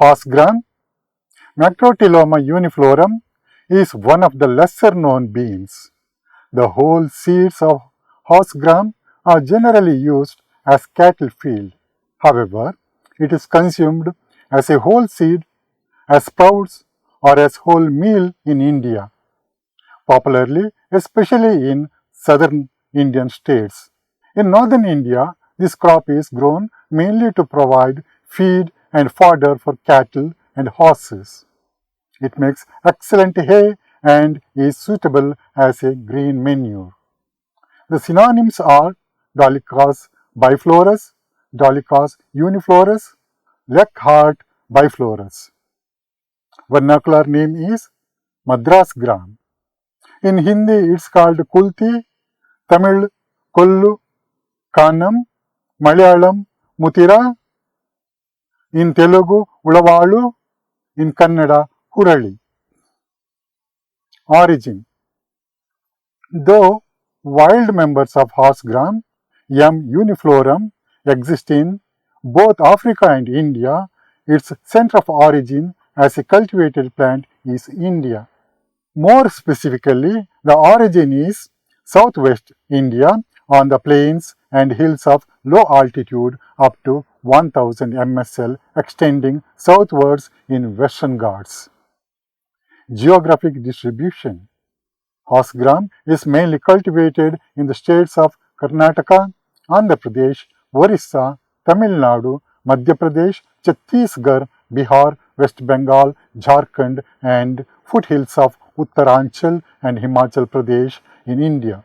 Horse gram, Macrotyloma uniflorum, is one of the lesser known beans. The whole seeds of horse gram are generally used as cattle feed. However, it is consumed as a whole seed, as sprouts, or as whole meal in India, popularly especially in southern Indian states. In northern India, this crop is grown mainly to provide feed and fodder for cattle and horses. It makes excellent hay and is suitable as a green manure. The synonyms are Dolichos biflorus, Dolichos uniflorus, Leckhart biflorus. Vernacular name is Madras gram. In Hindi, it's called Kulti, Tamil Kollu, Kanam, Malayalam Mutira, in Telugu Ulavalu, in Kannada Hurali. Origin. Though wild members of horse gram, M. uniflorum, exist in both Africa and India, its center of origin as a cultivated plant is India. More specifically, the origin is southwest India on the plains and hills of low altitude up to 1000 MSL extending southwards in Western Ghats. Geographic distribution. Horse gram is mainly cultivated in the states of Karnataka, Andhra Pradesh, Orissa, Tamil Nadu, Madhya Pradesh, Chhattisgarh, Bihar, West Bengal, Jharkhand, and foothills of Uttaranchal and Himachal Pradesh in India.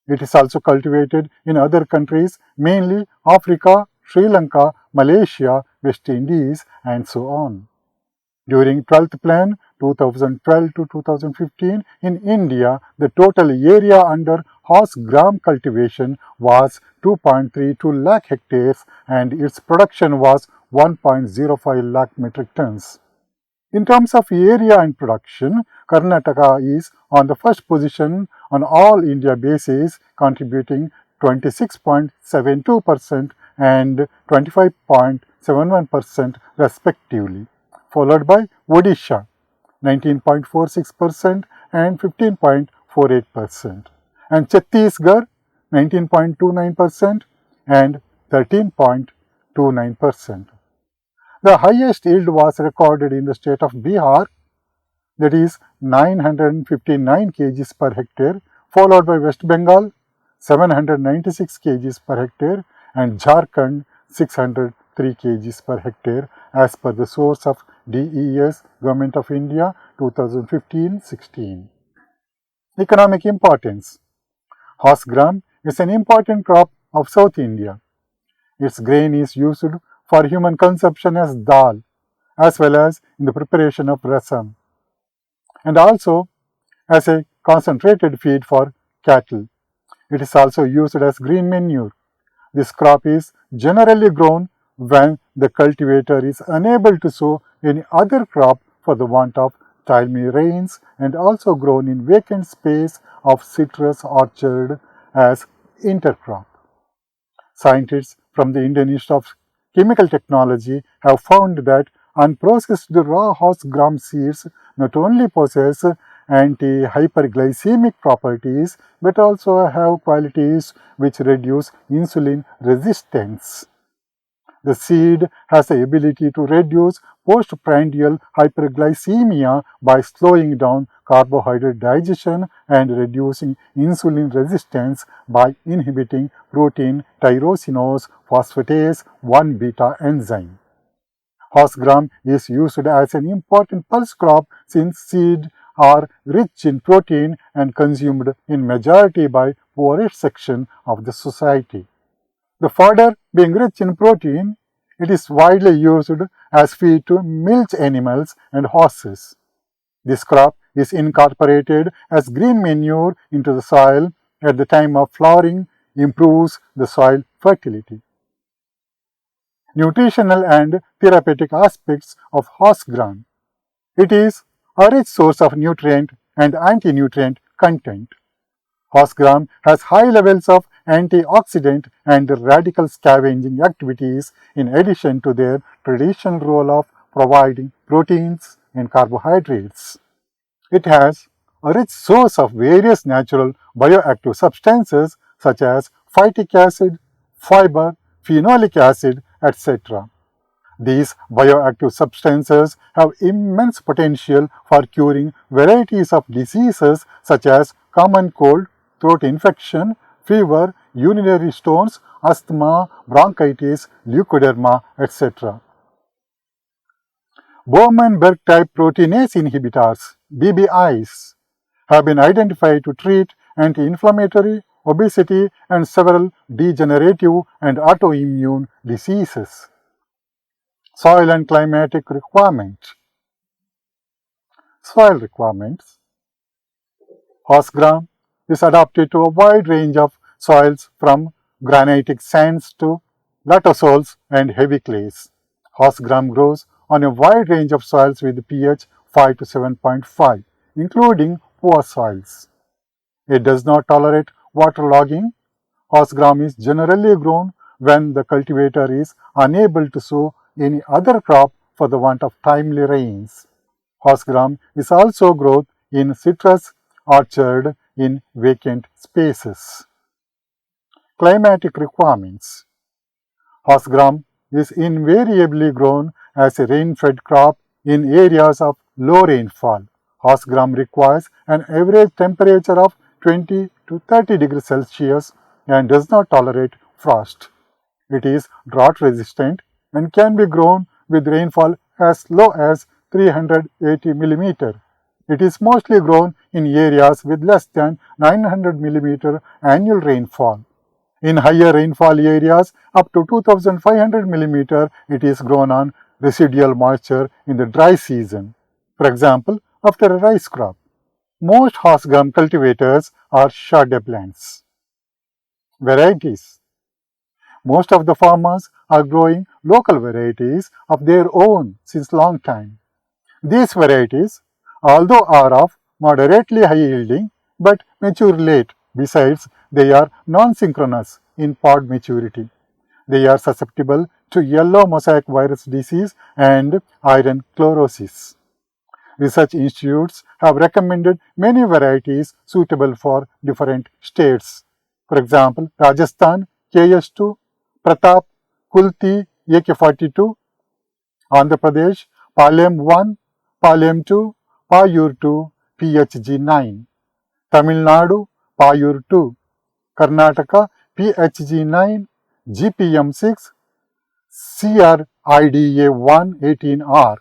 It is also cultivated in other countries, mainly Africa, Sri Lanka, Malaysia, West Indies, and so on. During 12th Plan 2012 to 2015 in India, the total area under horse gram cultivation was 2.32 lakh hectares and its production was 1.05 lakh metric tons. In terms of area and production, Karnataka is on the first position on all India basis, contributing 26.72% and 25.71% respectively, followed by Odisha 19.46% and 15.48%, and Chhattisgarh 19.29% and 13.29%. The highest yield was recorded in the state of Bihar, that is 959 kg per hectare, followed by West Bengal 796 kg per hectare and Jharkhand 603 kg per hectare as per the source of DES Government of India 2015-16. Economic importance. Horse gram is an important crop of South India. Its grain is used for human consumption as dal, as well as in the preparation of rasam, and also as a concentrated feed for cattle. It is also used as green manure. This crop is generally grown when the cultivator is unable to sow any other crop for the want of timely rains, and also grown in vacant space of citrus orchard as intercrop. Scientists from the Indian Institute of Chemical Technology have found that unprocessed raw horse gram seeds not only possess anti-hyperglycemic properties but also have qualities which reduce insulin resistance. The seed has the ability to reduce postprandial hyperglycemia by slowing down carbohydrate digestion and reducing insulin resistance by inhibiting protein tyrosinase phosphatase 1-beta enzyme. Horse gram is used as an important pulse crop since seeds are rich in protein and consumed in majority by poorest section of the society. The fodder being rich in protein, it is widely used as feed to milch animals and horses. This crop is incorporated as green manure into the soil at the time of flowering, improves the soil fertility. Nutritional and therapeutic aspects of horse gram. It is a rich source of nutrient and anti-nutrient content. Horse gram has high levels of antioxidant and radical scavenging activities in addition to their traditional role of providing proteins and carbohydrates. It has a rich source of various natural bioactive substances such as phytic acid, fiber, phenolic acid, etc. These bioactive substances have immense potential for curing varieties of diseases such as common cold, throat infection, fever, urinary stones, asthma, bronchitis, leukoderma, etc. Bowman-Berg type proteinase inhibitors, BBIs, have been identified to treat anti-inflammatory, obesity, and several degenerative and autoimmune diseases. Soil and climatic requirement. Soil requirements. Horse gram is adapted to a wide range of soils from granitic sands to latosols and heavy clays. Horse gram grows on a wide range of soils with pH 5 to 7.5, including poor soils. It does not tolerate waterlogging. Horse gram is generally grown when the cultivator is unable to sow any other crop for the want of timely rains. Horse gram is also grown in citrus orchard in vacant spaces. Climatic requirements. Horse gram is invariably grown as a rain-fed crop in areas of low rainfall. Horse gram requires an average temperature of 20 to 30 degrees Celsius and does not tolerate frost. It is drought resistant and can be grown with rainfall as low as 380 mm. It is mostly grown in areas with less than 900 mm annual rainfall. In higher rainfall areas up to 2500 mm, it is grown on residual moisture in the dry season, for example, after a rice crop. Most horse gram cultivators are Chardonnay plants. Varieties. Most of the farmers are growing local varieties of their own since long time. These varieties, although are of moderately high yielding, but mature late. Besides, they are non-synchronous in pod maturity. They are susceptible to yellow mosaic virus disease and iron chlorosis. Research institutes have recommended many varieties suitable for different states. For example, Rajasthan KS2, Pratap, Kulti, AK42, Andhra Pradesh, Palem 1, Palem 2, Payur 2, PHG9, Tamil Nadu, Payur 2, Karnataka, PHG9, GPM6, CRIDA 118R,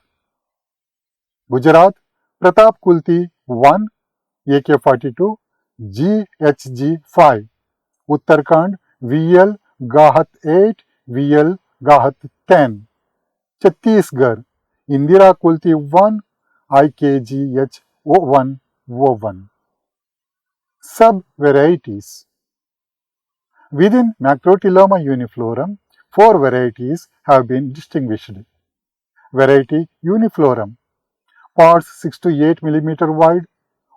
Gujarat, Pratap Kulti 1, AK42, GHG5, Uttarakhand, VL Gahat 8, VL Gahat 10, Chhattisgarh, Indira Kulti 1, IKGH 0101. Sub-varieties. Within Macrotyloma uniflorum, 4 varieties have been distinguished. Variety uniflorum, pods 6 to 8 mm wide,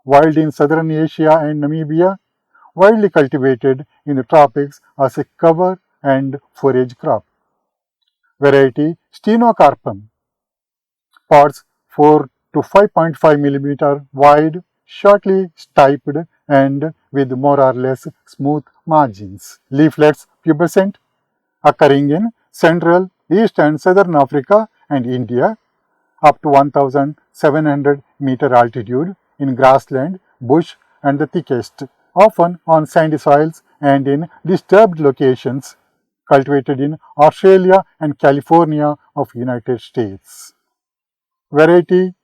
wild in southern Asia and Namibia, widely cultivated in the tropics as a cover and forage crop. Variety Stenocarpum, pods 4 to 5.5 mm wide, shortly stiped and with more or less smooth margins. Leaflets pubescent, occurring in Central, East and Southern Africa and India, up to 1700 meter altitude in grassland, bush and the thickest, often on sandy soils and in disturbed locations, cultivated in Australia and California of United States. Variety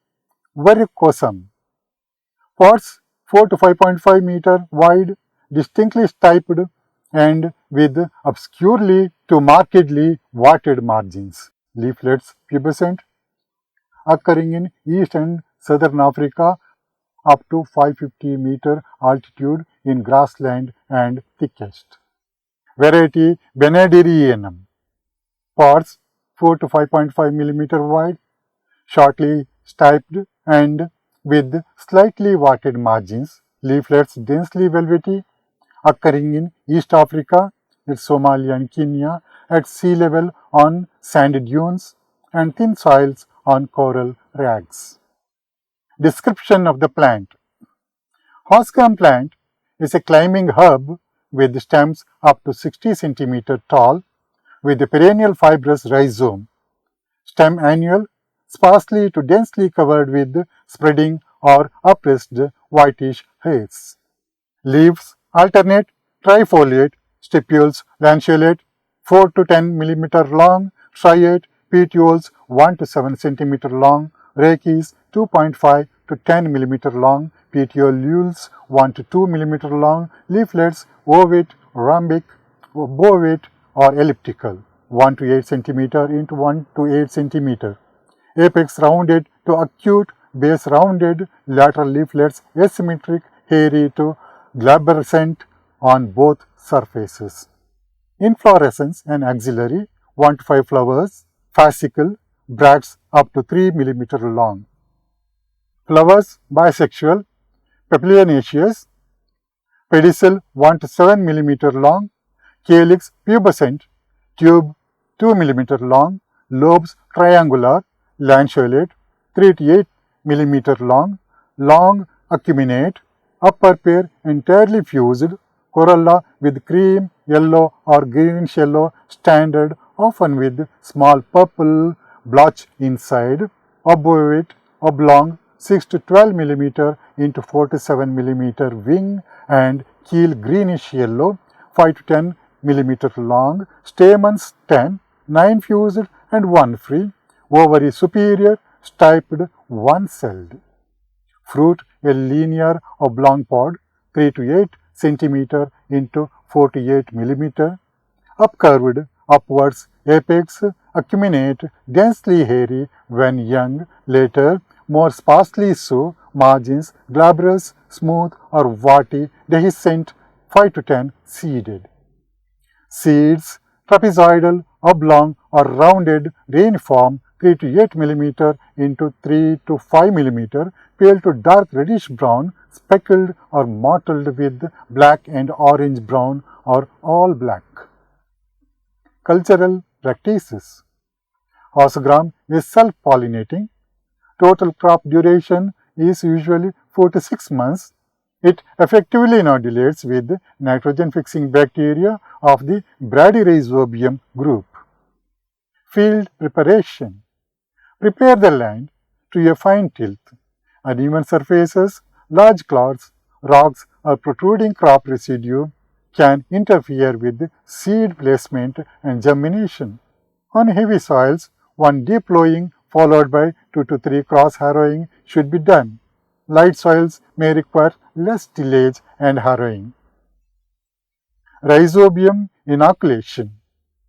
Verrucosum, pods 4 to 5.5 meter wide, distinctly stiped and with obscurely to markedly watted margins. Leaflets pubescent, occurring in East and Southern Africa up to 550 meter altitude in grassland and thickest. Variety Benedirianum, pods 4 to 5.5 mm wide, shortly stiped and with slightly watted margins. Leaflets densely velvety, occurring in East Africa, Somalia and Kenya at sea level on sand dunes and thin soils on coral rags. Description of the plant. Horse gram plant is a climbing herb with stems up to 60 cm tall with a perennial fibrous rhizome. Stem annual, sparsely to densely covered with spreading or oppressed whitish hairs. Leaves alternate, trifoliate, stipules lanceolate, 4 to 10 mm long, striate, petioles 1 to 7 cm long, rachis 2.5 to 10 mm long, petioles 1 to 2 mm long, leaflets ovate, rhombic, bovate or elliptical 1 to 8 cm into 1 to 8 cm. Apex rounded to acute, base rounded, lateral leaflets asymmetric, hairy to glabrescent on both surfaces. Inflorescence and axillary 1 to 5 flowers, fascicle, bracts up to 3 mm long. Flowers bisexual, papilionaceous, pedicel 1 to 7 mm long, calyx pubescent, tube 2 mm long, lobes triangular, lanceolate 3 to 8 mm long, long acuminate, upper pair entirely fused, corolla with cream, yellow or greenish yellow standard, often with small purple blotch inside, obovate, oblong, 6 to 12 mm into 4 to 7 mm wing and keel greenish yellow, 5 to 10 mm long, stamens 10, 9 fused and 1 free, ovary superior, stiped, 1 celled. Fruit a linear oblong pod 3 to 8 cm into 4 to 8 mm, upcurved upwards, apex acuminate, densely hairy when young, later more sparsely so, margins glabrous, smooth or warty, dehiscent, 5 to 10 seeded. Seeds trapezoidal, oblong or rounded, reniform, 3 to 8 mm into 3 to 5 mm, pale to dark reddish brown, speckled or mottled with black and orange brown or all black. Cultural practices. Horse gram is self-pollinating. Total crop duration is usually 4 to 6 months. It effectively inoculates with nitrogen-fixing bacteria of the Bradyrhizobium group. Field preparation. Prepare the land to a fine tilth. Uneven surfaces, large clods, rocks or protruding crop residue can interfere with seed placement and germination. On heavy soils, one deep plowing followed by 2 to 3 cross harrowing should be done. Light soils may require less tillage and harrowing. Rhizobium inoculation.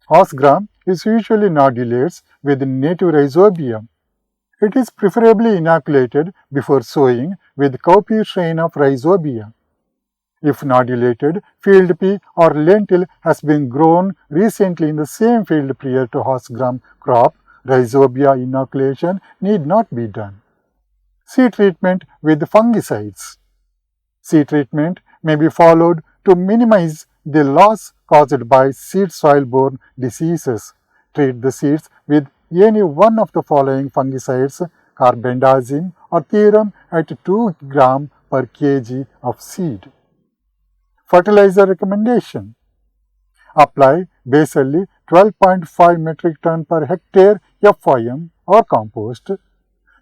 Horse gram is usually nodulates with native rhizobium. It is preferably inoculated before sowing with cowpea strain of rhizobia. If nodulated, field pea or lentil has been grown recently in the same field prior to horse gram crop, rhizobia inoculation need not be done. Seed treatment with fungicides. Seed treatment may be followed to minimize the loss caused by seed soil-borne diseases. Treat the seeds with any one of the following fungicides, carbendazim or therum at 2 gram per kg of seed. Fertilizer recommendation. Apply basally 12.5 metric ton per hectare FYM or compost,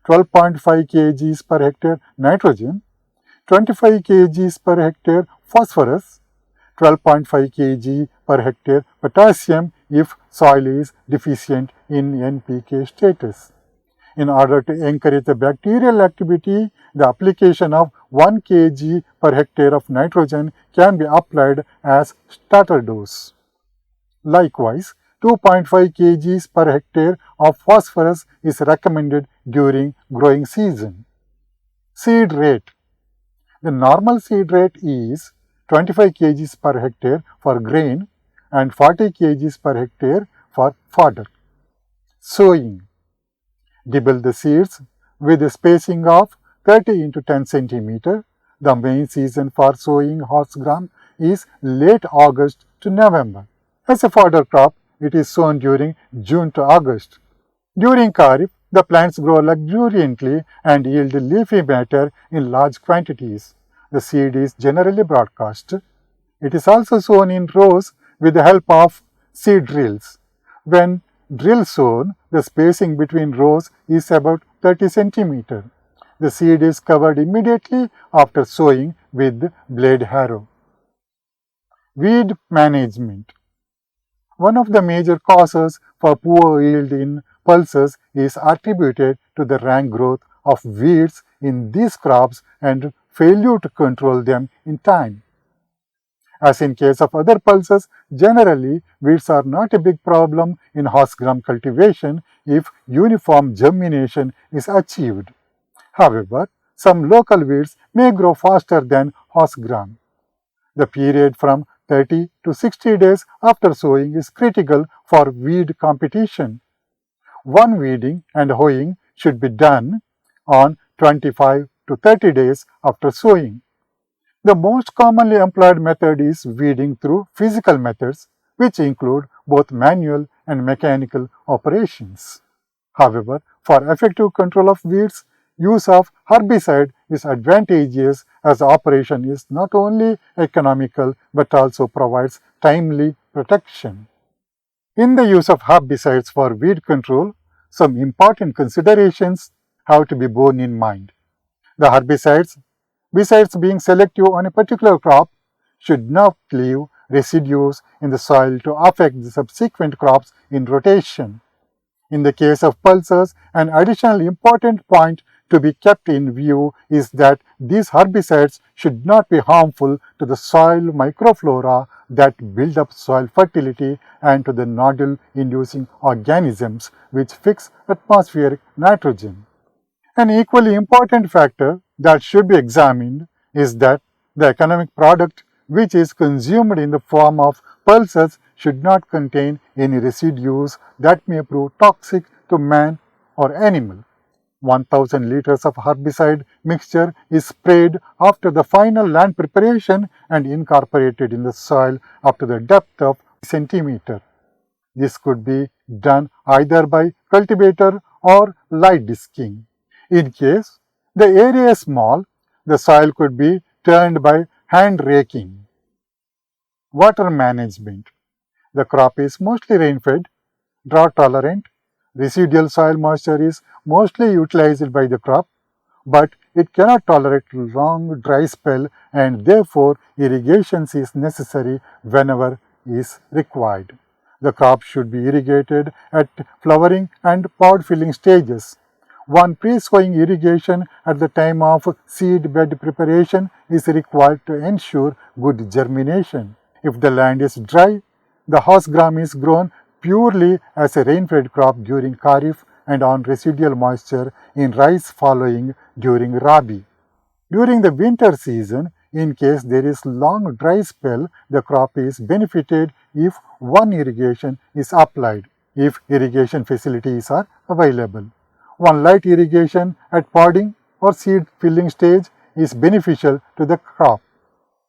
12.5 kg per hectare nitrogen, 25 kg per hectare phosphorus, 12.5 kg per hectare potassium if soil is deficient in NPK status. In order to encourage the bacterial activity, the application of 1 kg per hectare of nitrogen can be applied as starter dose. Likewise, 2.5 kg per hectare of phosphorus is recommended during growing season. Seed rate. The normal seed rate is 25 kg per hectare for grain and 40 kg per hectare for fodder. Sowing. Dibble the seeds with a spacing of 30 into 10 cm. The main season for sowing horse gram is late August to November. As a fodder crop, it is sown during June to August. During Kharif, The plants grow luxuriantly and yield leafy matter in large quantities. The seed is generally broadcast. It is also sown in rows with the help of seed drills. When drill sown, the spacing between rows is about 30 centimeters. The seed is covered immediately after sowing with blade harrow. Weed management. One of the major causes for poor yield in pulses is attributed to the rank growth of weeds in these crops and failure to control them in time. As in case of other pulses, generally weeds are not a big problem in horse gram cultivation if uniform germination is achieved. However, some local weeds may grow faster than horse gram. The period from 30 to 60 days after sowing is critical for weed competition. One weeding and hoeing should be done on 25 to 30 days after sowing. The most commonly employed method is weeding through physical methods, which include both manual and mechanical operations. However, for effective control of weeds, use of herbicide is advantageous as the operation is not only economical but also provides timely protection. In the use of herbicides for weed control, some important considerations have to be borne in mind. The herbicides, besides being selective on a particular crop, should not leave residues in the soil to affect the subsequent crops in rotation. In the case of pulses, an additional important point to be kept in view is that these herbicides should not be harmful to the soil microflora that build up soil fertility and to the nodule-inducing organisms which fix atmospheric nitrogen. An equally important factor that should be examined is that the economic product which is consumed in the form of pulses should not contain any residues that may prove toxic to man or animal. 1000 liters of herbicide mixture is sprayed after the final land preparation and incorporated in the soil up to the depth of centimeter. This could be done either by cultivator or light disking. In case the area is small, the soil could be turned by hand raking. Water management. The crop is mostly rain-fed, drought-tolerant. Residual soil moisture is mostly utilized by the crop, but it cannot tolerate long dry spell and therefore irrigation is necessary whenever is required. The crop should be irrigated at flowering and pod filling stages. One pre-sowing irrigation at the time of seed bed preparation is required to ensure good germination. If the land is dry, the horse gram is grown purely as a rain-fed crop during Kharif and on residual moisture in rice following during Rabi. During the winter season, in case there is long dry spell, the crop is benefited if one irrigation is applied, if irrigation facilities are available. One light irrigation at podding or seed filling stage is beneficial to the crop.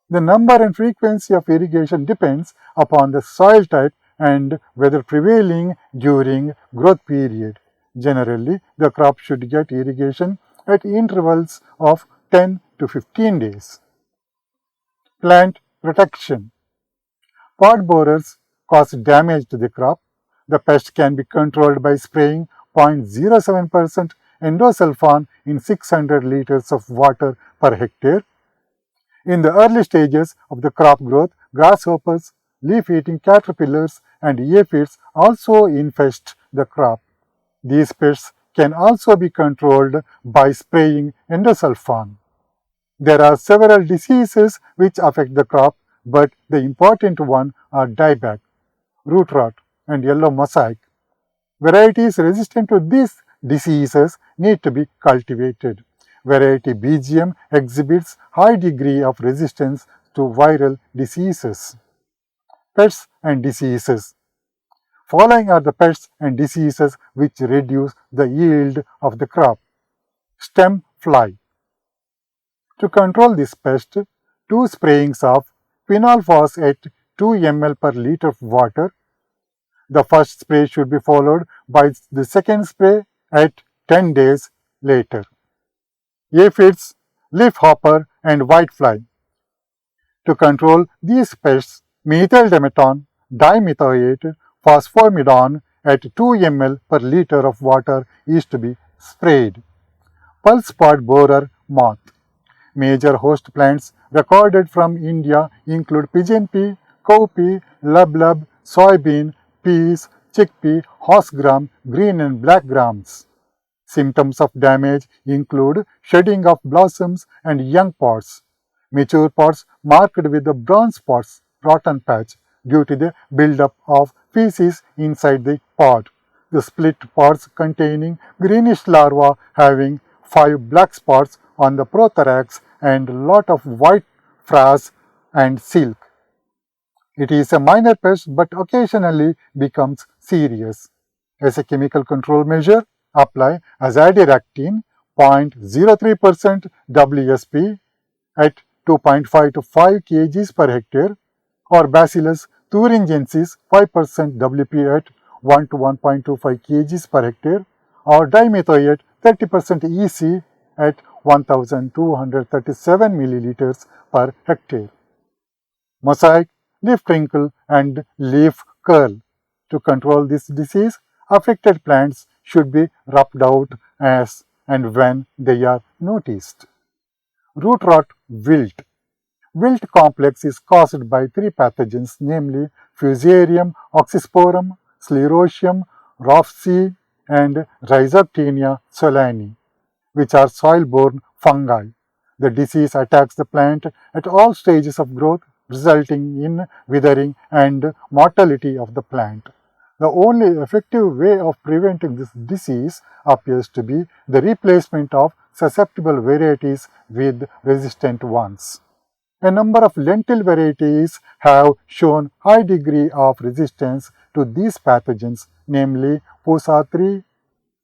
The number and frequency of irrigation depends upon the soil type and whether prevailing during growth period. Generally, the crop should get irrigation at intervals of 10 to 15 days. Plant protection. Pod borers cause damage to the crop. The pest can be controlled by spraying 0.07% endosulfan in 600 liters of water per hectare. In the early stages of the crop growth, grasshoppers, leaf-eating caterpillars, and aphids also infest the crop. These pests can also be controlled by spraying endosulfan. There are several diseases which affect the crop, but the important ones are dieback, root rot, and yellow mosaic. Varieties resistant to these diseases need to be cultivated. Variety BGM exhibits high degree of resistance to viral diseases. Pests and diseases. Following are the pests and diseases which reduce the yield of the crop. Stem fly. To control this pest, 2 sprayings of phenolphos at 2 ml per liter of water. The first spray should be followed by the second spray at 10 days later. Aphids, leafhopper, and whitefly. To control these pests, methyl-dimeton dimethoate phosphomidone at 2 ml per liter of water is to be sprayed. Pulse spot borer moth. Major host plants recorded from India include pigeon pea, cowpea, lublub, soybean, peas, chickpea, horse gram, green and black grams. Symptoms of damage include shedding of blossoms and young pods. Mature pods marked with the brown spots, rotten patch, due to the buildup of feces inside the pod. The split pods containing greenish larvae having 5 black spots on the prothorax and lot of white frass and silk. It is a minor pest but occasionally becomes serious. As a chemical control measure, apply azadirachtin 0.03% WSP at 2.5 to 5 kg per hectare or Bacillus thuringiensis 5% WP at 1 to 1.25 kg per hectare or dimethoate 30% EC at 1237 milliliters per hectare. Mosaic, leaf crinkle and leaf curl. To control this disease, affected plants should be rubbed out as and when they are noticed. Root rot wilt. Wilt complex is caused by 3 pathogens, namely Fusarium oxysporum, Sclerotium rothschild, and Rhizoctenia solani, which are soil-borne fungi. The disease attacks the plant at all stages of growth, resulting in withering and mortality of the plant. The only effective way of preventing this disease appears to be the replacement of susceptible varieties with resistant ones. A number of lentil varieties have shown high degree of resistance to these pathogens, namely Pusa 3,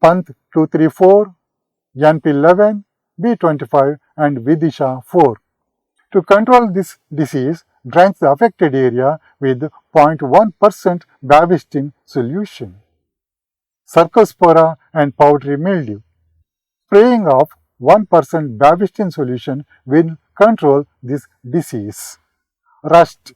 Pant 234, NP11, B25 and Vidisha 4. To control this disease, drench the affected area with 0.1% Bavestin solution. Cercospora and powdery mildew. Spraying of 1% Bavestin solution will control this disease. Rust.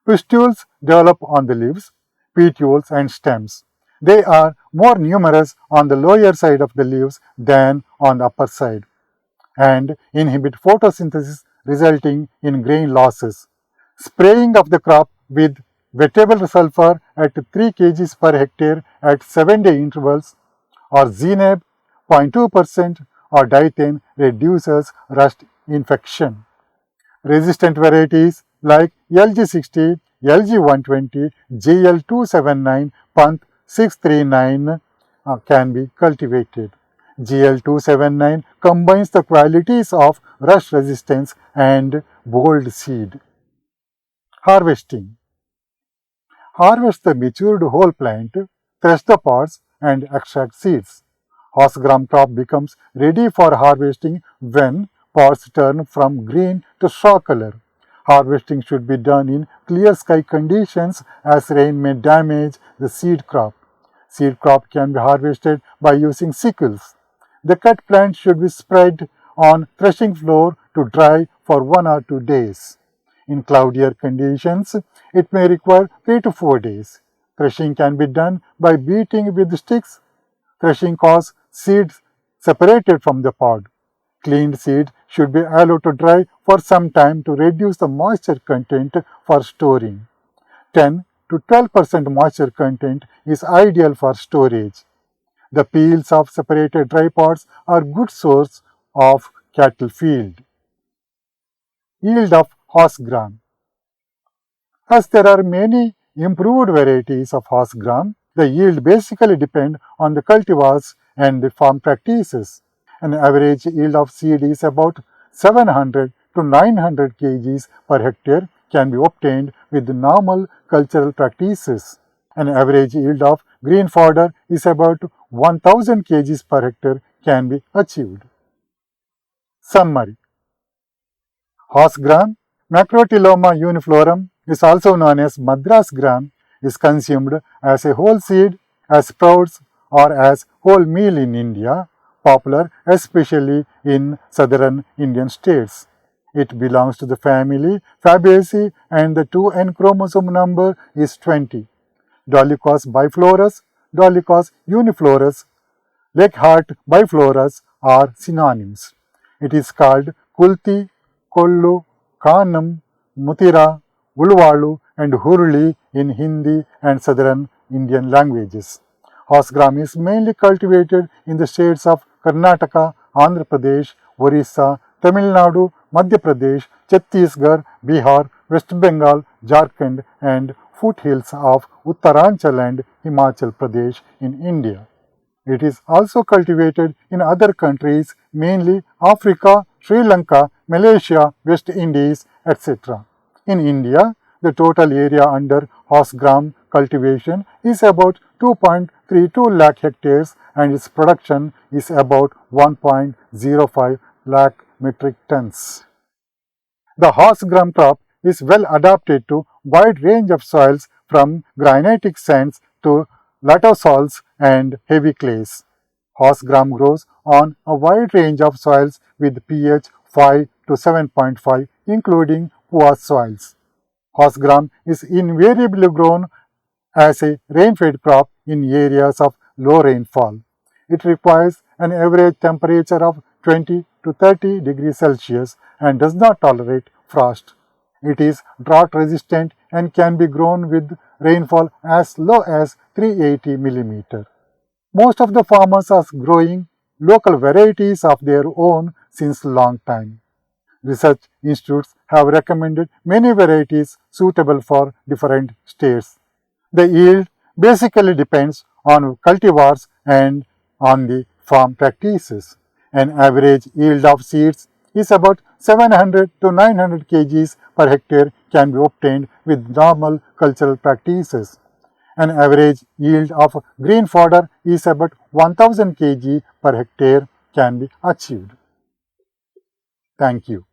Pustules develop on the leaves, petioles and stems. They are more numerous on the lower side of the leaves than on the upper side and inhibit photosynthesis, resulting in grain losses. Spraying of the crop with wettable sulfur at 3 kg per hectare at 7-day intervals or Zenab 0.2% or Dithane reduces rust infection. Resistant varieties like LG60, LG120, GL279, Pant 639 can be cultivated. GL279 combines the qualities of rust resistance and bold seed. Harvesting. Harvest the matured whole plant, thresh the pods and extract seeds. Horse gram crop becomes ready for harvesting when pods turn from green to straw color. Harvesting should be done in clear sky conditions as rain may damage the seed crop. Seed crop can be harvested by using sickles. The cut plant should be spread on threshing floor to dry for 1 or 2 days. In cloudier conditions, it may require 3 to 4 days. Threshing can be done by beating with sticks. Threshing causes seeds separated from the pod. Cleaned seed should be allowed to dry for some time to reduce the moisture content for storing. 10 to 12% moisture content is ideal for storage. The peels of separated dry pods are good source of cattle feed. Yield of horse gram. As there are many improved varieties of horse gram, the yield basically depend on the cultivars and the farm practices. An average yield of seed is about 700 to 900 kg per hectare can be obtained with normal cultural practices. An average yield of green fodder is about 1000 kg per hectare can be achieved. Summary. Horse gram, Macrotyloma uniflorum, is also known as Madras gram, is consumed as a whole seed, as sprouts, or as wholemeal in India, popular especially in southern Indian states. It belongs to the family Fabaceae and the 2n chromosome number is 20. Dolichos biflorus, Dolichos uniflorus, Leghart biflorus are synonyms. It is called Kulti, Kollu, Kanam, Mutira, Ulvalu and Hurli in Hindi and southern Indian languages. Horse gram is mainly cultivated in the states of Karnataka, Andhra Pradesh, Orissa, Tamil Nadu, Madhya Pradesh, Chhattisgarh, Bihar, West Bengal, Jharkhand and foothills of Uttaranchal and Himachal Pradesh in India. It is also cultivated in other countries, mainly Africa, Sri Lanka, Malaysia, West Indies, etc. In India, the total area under horse gram cultivation is about 2.32 lakh hectares and its production is about 1.05 lakh metric tons. The horse gram crop is well adapted to wide range of soils from granitic sands to latosols and heavy clays. Horse gram grows on a wide range of soils with pH 5 to 7.5 including poor soils. Horse gram is invariably grown as a rain-fed crop in areas of low rainfall. It requires an average temperature of 20 to 30 degrees Celsius and does not tolerate frost. It is drought resistant and can be grown with rainfall as low as 380 mm. Most of the farmers are growing local varieties of their own since long time. Research institutes have recommended many varieties suitable for different states. The yield basically depends on cultivars and on the farm practices. An average yield of seeds is about 700 to 900 kg per hectare can be obtained with normal cultural practices. An average yield of green fodder is about 1000 kg per hectare can be achieved. Thank you.